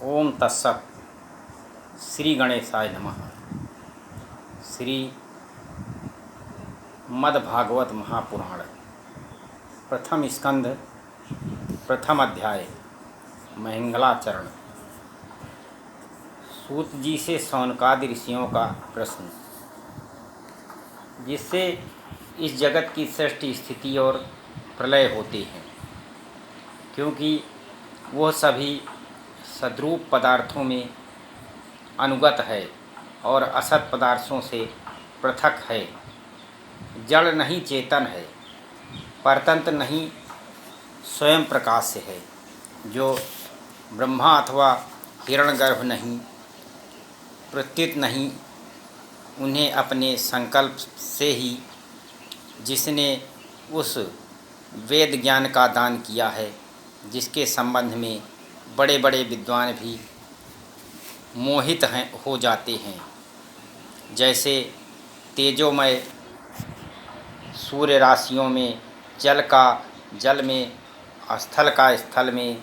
ओम तत्सत। श्री गणेशाय नमः। श्री मद्भागवत महापुराण प्रथम स्कंध प्रथम अध्याय महिंगलाचरण। सूत जी से शौनकादि ऋषियों का प्रश्न, जिससे इस जगत की सृष्टि स्थिति और प्रलय होते हैं, क्योंकि वह सभी सद्रूप पदार्थों में अनुगत है और असत पदार्थों से पृथक है। जड़ नहीं चेतन है, परतंत्र नहीं स्वयं प्रकाश है। जो ब्रह्मा अथवा हिरण्यगर्भ नहीं, प्रत्युत नहीं, उन्हें अपने संकल्प से ही जिसने उस वेद ज्ञान का दान किया है, जिसके संबंध में बड़े बड़े विद्वान भी मोहित हो जाते हैं। जैसे तेजोमय सूर्य राशियों में जल का जल में, स्थल का स्थल में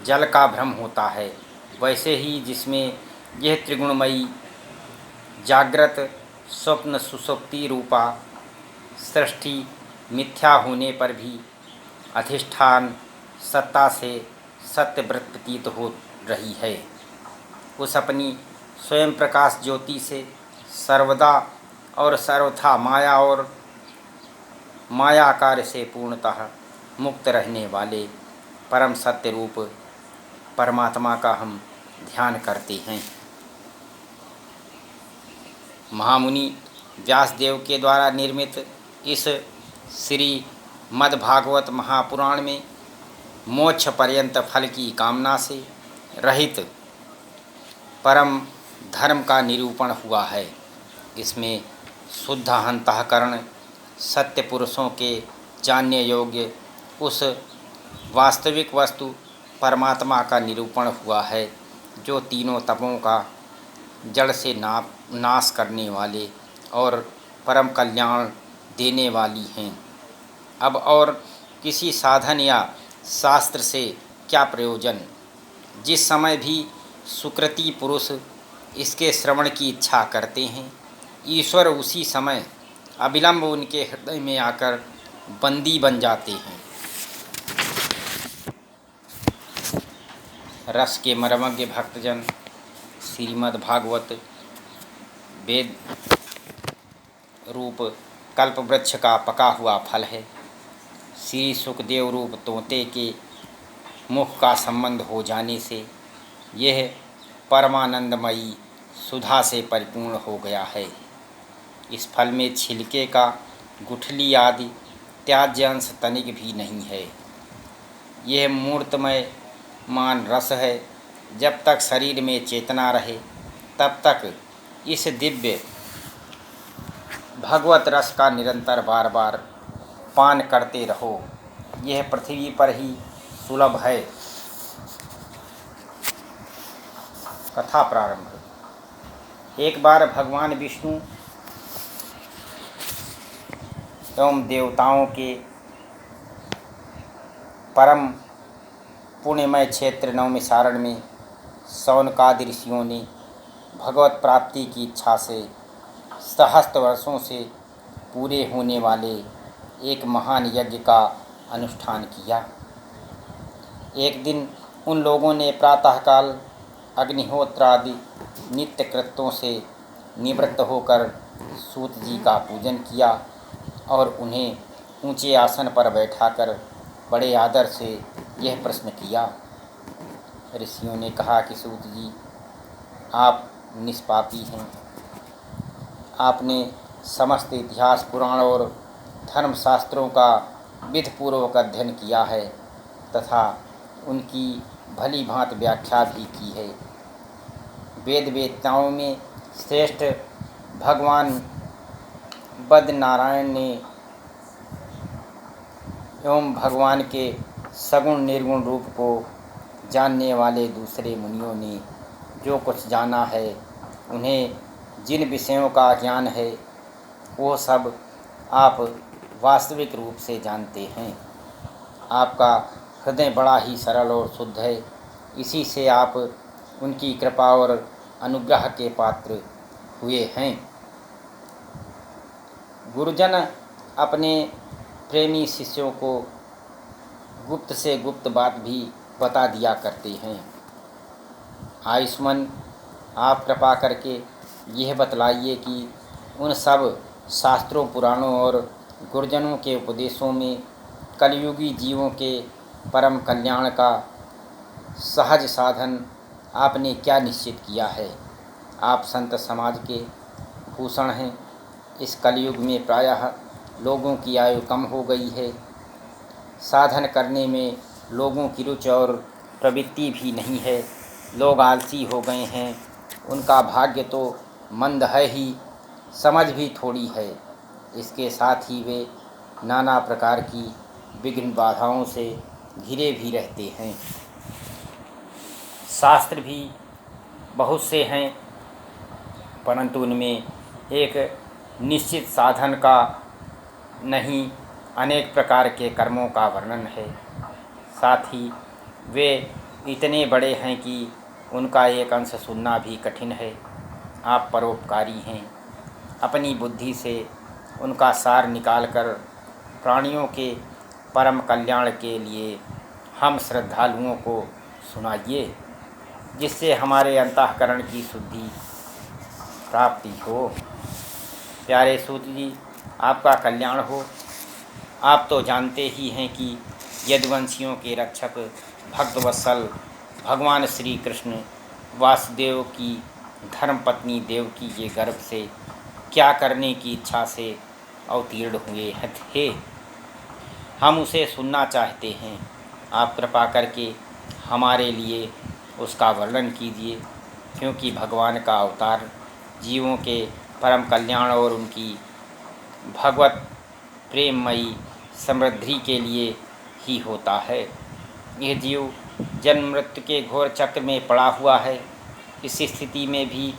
जल का भ्रम होता है, वैसे ही जिसमें यह त्रिगुणमयी जागृत स्वप्न सुसुप्ति रूपा सृष्टि मिथ्या होने पर भी अधिष्ठान सत्ता से सत्यव्रत प्रतीत हो रही है, उस अपनी स्वयं प्रकाश ज्योति से सर्वदा और सर्वथा माया और माया कार्य से पूर्णतः मुक्त रहने वाले परम सत्य रूप परमात्मा का हम ध्यान करते हैं। महामुनि व्यासदेव के द्वारा निर्मित इस श्री मद्भागवत महापुराण में मोक्ष पर्यंत फल की कामना से रहित परम धर्म का निरूपण हुआ है। इसमें शुद्ध अंतःकरण सत्य पुरुषों के जानने योग्य उस वास्तविक वस्तु परमात्मा का निरूपण हुआ है, जो तीनों तपों का जड़ से नाश करने वाले और परम कल्याण देने वाली हैं। अब और किसी साधन या शास्त्र से क्या प्रयोजन? जिस समय भी सुकृति पुरुष इसके श्रवण की इच्छा करते हैं, ईश्वर उसी समय अविलंब उनके हृदय में आकर बंदी बन जाते हैं। रस के मर्मज्ञ भक्तजन, श्रीमद् भागवत वेद रूप कल्प वृक्ष का पका हुआ फल है। श्री सुखदेव रूप तोते के मुख का संबंध हो जाने से यह परमानंदमयी सुधा से परिपूर्ण हो गया है। इस फल में छिलके का गुठली आदि त्याज्य अंश तनिक भी नहीं है। यह मूर्तमय मान रस है। जब तक शरीर में चेतना रहे, तब तक इस दिव्य भगवत रस का निरंतर बार बार पान करते रहो। यह पृथ्वी पर ही सुलभ है। कथा प्रारंभ। एक बार भगवान विष्णु एवं देवताओं के परम पुण्यमय क्षेत्र नवमिसारण में शौनकादि ऋषियों ने भगवत प्राप्ति की इच्छा से सहस्त्र वर्षों से पूरे होने वाले एक महान यज्ञ का अनुष्ठान किया। एक दिन उन लोगों ने प्रातःकाल अग्निहोत्र आदि नित्य कृत्यों से निवृत्त होकर सूत जी का पूजन किया और उन्हें ऊंचे आसन पर बैठाकर बड़े आदर से यह प्रश्न किया। ऋषियों ने कहा कि सूत जी, आप निष्पापी हैं। आपने समस्त इतिहास पुराण और धर्मशास्त्रों का विधिपूर्वक अध्ययन किया है तथा उनकी भली भांति व्याख्या भी की है। वेद वेत्ताओं में श्रेष्ठ भगवान बद्रनारायण ने एवं भगवान के सगुण निर्गुण रूप को जानने वाले दूसरे मुनियों ने जो कुछ जाना है, उन्हें जिन विषयों का ज्ञान है, वो सब आप वास्तविक रूप से जानते हैं। आपका हृदय बड़ा ही सरल और शुद्ध है, इसी से आप उनकी कृपा और अनुग्रह के पात्र हुए हैं। गुरुजन अपने प्रेमी शिष्यों को गुप्त से गुप्त बात भी बता दिया करते हैं। आयुष्मान, आप कृपा करके यह बतलाइए कि उन सब शास्त्रों, पुराणों और गुरुजनों के उपदेशों में कलयुगी जीवों के परम कल्याण का सहज साधन आपने क्या निश्चित किया है। आप संत समाज के भूषण हैं। इस कलयुग में प्रायः लोगों की आयु कम हो गई है। साधन करने में लोगों की रुचि और प्रवृत्ति भी नहीं है। लोग आलसी हो गए हैं। उनका भाग्य तो मंद है ही, समझ भी थोड़ी है। इसके साथ ही वे नाना प्रकार की विघ्न बाधाओं से घिरे भी रहते हैं। शास्त्र भी बहुत से हैं, परंतु उनमें एक निश्चित साधन का नहीं, अनेक प्रकार के कर्मों का वर्णन है। साथ ही वे इतने बड़े हैं कि उनका एक अंश सुनना भी कठिन है। आप परोपकारी हैं। अपनी बुद्धि से उनका सार निकालकर प्राणियों के परम कल्याण के लिए हम श्रद्धालुओं को सुनाइए, जिससे हमारे अंतःकरण की शुद्धि प्राप्ति हो। प्यारे सूत जी, आपका कल्याण हो। आप तो जानते ही हैं कि यदुवंशियों के रक्षक भक्तवत्सल भगवान श्री कृष्ण वासुदेव की धर्मपत्नी देवकी के गर्भ से क्या करने की इच्छा से अवतीर्ण हुए थे। हम उसे सुनना चाहते हैं। आप कृपा करके हमारे लिए उसका वर्णन कीजिए, क्योंकि भगवान का अवतार जीवों के परम कल्याण और उनकी भगवत प्रेममयी समृद्धि के लिए ही होता है। यह जीव जन्म मृत्यु के घोर चक्र में पड़ा हुआ है। इस स्थिति में भी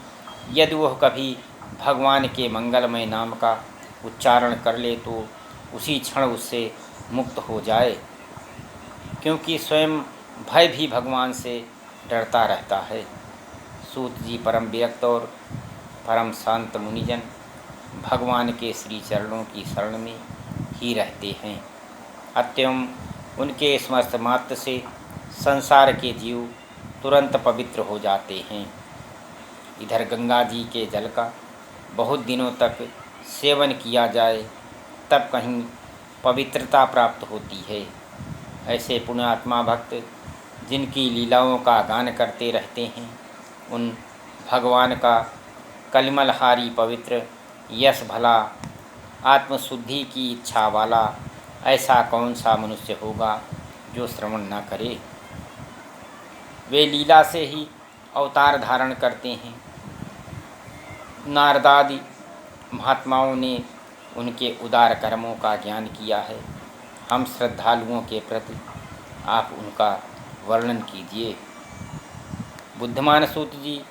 यदि वह कभी भगवान के मंगलमय नाम का उच्चारण कर ले तो उसी क्षण उससे मुक्त हो जाए, क्योंकि स्वयं भय भी भगवान से डरता रहता है। सूत जी परम विरक्त और परम शांत मुनिजन भगवान के श्री चरणों की शरण में ही रहते हैं। अत्यम उनके स्मर्श मात्र से संसार के जीव तुरंत पवित्र हो जाते हैं। इधर गंगा जी के जल का बहुत दिनों तक सेवन किया जाए तब कहीं पवित्रता प्राप्त होती है। ऐसे पुण्यात्मा भक्त जिनकी लीलाओं का गान करते रहते हैं, उन भगवान का कलिमलहारी पवित्र यश भला आत्मशुद्धि की इच्छा वाला ऐसा कौन सा मनुष्य होगा जो श्रवण न करे। वे लीला से ही अवतार धारण करते हैं। नारदादि महात्माओं ने उनके उदार कर्मों का ज्ञान किया है। हम श्रद्धालुओं के प्रति आप उनका वर्णन कीजिए। बुद्धिमान सूत जी,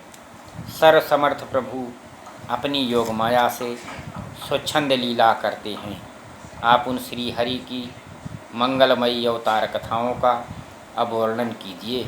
सर्वसमर्थ प्रभु अपनी योग माया से स्वच्छंद लीला करते हैं। आप उन श्री हरि की मंगलमयी अवतार कथाओं का अब वर्णन कीजिए।